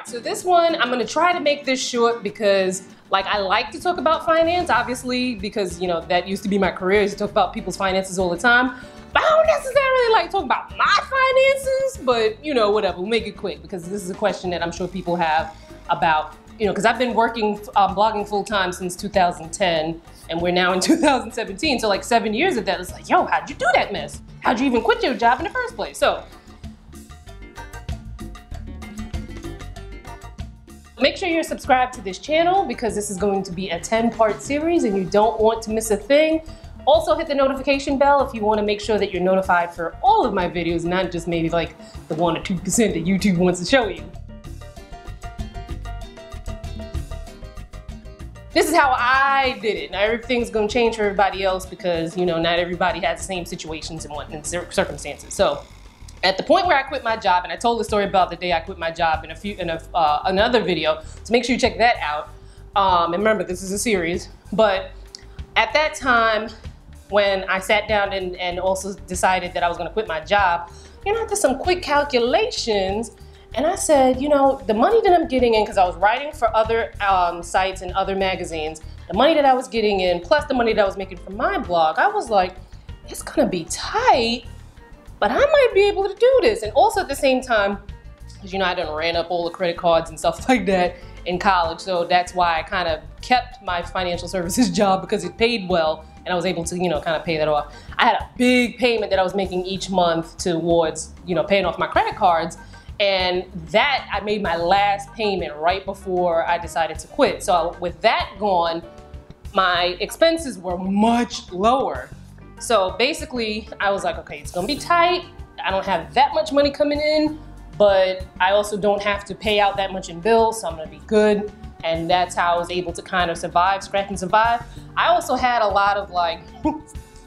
right, so this one, I'm gonna try to make this short because like I like to talk about finance, obviously, because you know, that used to be my career, is to talk about people's finances all the time. But I don't necessarily like talking about my finances, but you know, whatever, we'll make it quick because this is a question that I'm sure people have about, you know, because I've been working, blogging full time since 2010 and we're now in 2017. So like 7 years of that, it's like, yo, how'd you do that mess? How'd you even quit your job in the first place? So make sure you're subscribed to this channel because this is going to be a 10-part series and you don't want to miss a thing. Also hit the notification bell if you want to make sure that you're notified for all of my videos, not just maybe like the 1 or 2% that YouTube wants to show you. This is how I did it. Now everything's gonna change for everybody else because, you know, not everybody has the same situations and circumstances. So at the point where I quit my job, and I told the story about the day I quit my job in another video, so make sure you check that out. And remember, this is a series. But at that time, when I sat down and also decided that I was gonna quit my job, you know, I did some quick calculations. And I said, you know, the money that I'm getting in, because I was writing for other sites and other magazines, the money that I was getting in, plus the money that I was making from my blog, I was like, it's gonna be tight, but I might be able to do this. And also at the same time, because you know, I done ran up all the credit cards and stuff like that in college, so that's why I kind of kept my financial services job because it paid well and I was able to, you know, kind of pay that off. I had a big payment that I was making each month towards, you know, paying off my credit cards. And that, I made my last payment right before I decided to quit. So with that gone, my expenses were much lower. So basically, I was like, okay, it's gonna be tight. I don't have that much money coming in, but I also don't have to pay out that much in bills, so I'm gonna be good. And that's how I was able to kind of survive, scratch and survive. I also had a lot of like,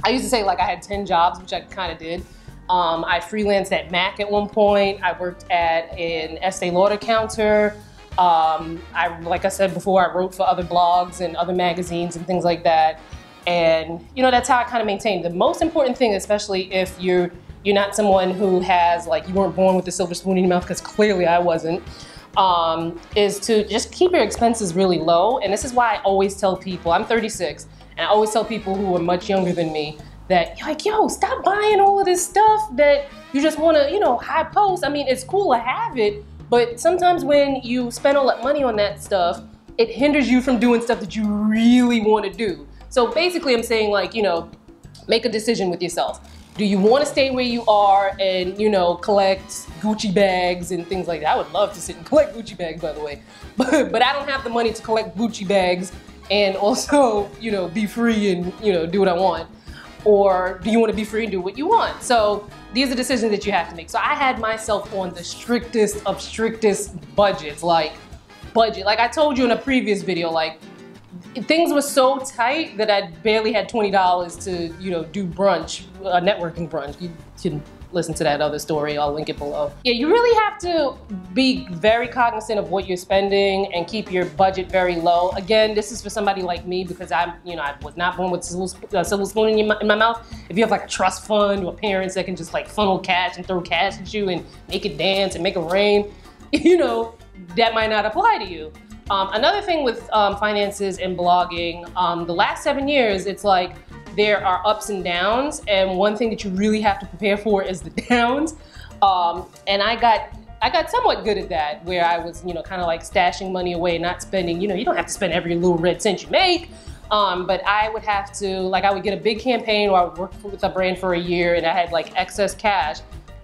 I used to say like I had 10 jobs, which I kind of did. I freelanced at Mac at one point. I worked at an Estee Lauder counter. Like I said before, I wrote for other blogs and other magazines and things like that. And you know, that's how I kind of maintained. The most important thing, especially if you're not someone who has, like, you weren't born with a silver spoon in your mouth, because clearly I wasn't, is to just keep your expenses really low. And this is why I always tell people, I'm 36, and I always tell people who are much younger than me, that you're like, yo, stop buying all of this stuff that you just want to, you know, high post. I mean, it's cool to have it, but sometimes when you spend all that money on that stuff, it hinders you from doing stuff that you really want to do. So basically I'm saying, like, you know, make a decision with yourself. Do you want to stay where you are and, you know, collect Gucci bags and things like that? I would love to sit and collect Gucci bags, by the way, but I don't have the money to collect Gucci bags and also, you know, be free and, you know, do what I want. Or do you want to be free and do what you want? So these are decisions that you have to make. So I had myself on the strictest of strictest budgets, like I told you in a previous video, like things were so tight that I barely had $20 to, you know, do brunch, a networking brunch. You can listen to that other story, I'll link it below. Yeah, you really have to be very cognizant of what you're spending and keep your budget very low. Again, this is for somebody like me because I was not born with a silver spoon in my mouth. If you have like a trust fund or parents that can just like funnel cash and throw cash at you and make it dance and make it rain, you know, that might not apply to you. Another thing with finances and blogging, the last 7 years, it's like, there are ups and downs, and one thing that you really have to prepare for is the downs. And I got somewhat good at that, where I was, you know, kind of like stashing money away, not spending, you know, you don't have to spend every little red cent you make, but I would have to, like, I would get a big campaign where I would work with a brand for a year and I had like excess cash.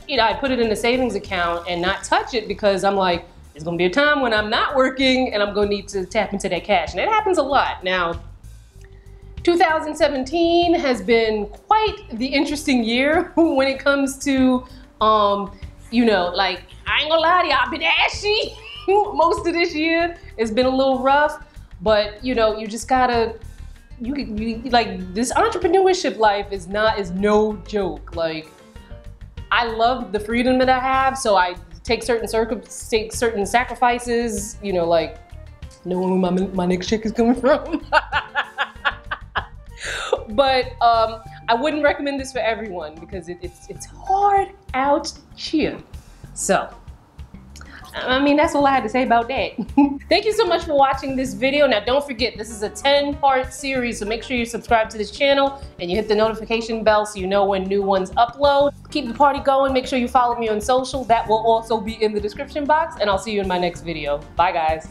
You know, I'd put it in a savings account and not touch it because I'm like, there's gonna be a time when I'm not working and I'm gonna need to tap into that cash. And it happens a lot. Now, 2017 has been quite the interesting year when it comes to, you know, like, I ain't gonna lie to you, I've been ashy most of this year. It's been a little rough, but you know, you just gotta, like, this entrepreneurship life is no joke. Like, I love the freedom that I have, so I take certain sacrifices, you know, like knowing where my next check is coming from. But I wouldn't recommend this for everyone because it's hard out here. So I mean, that's all I had to say about that. Thank you so much for watching this video. Now, don't forget, this is a 10-part series, so make sure you subscribe to this channel and you hit the notification bell so you know when new ones upload. Keep the party going. Make sure you follow me on social. That will also be in the description box, and I'll see you in my next video. Bye, guys.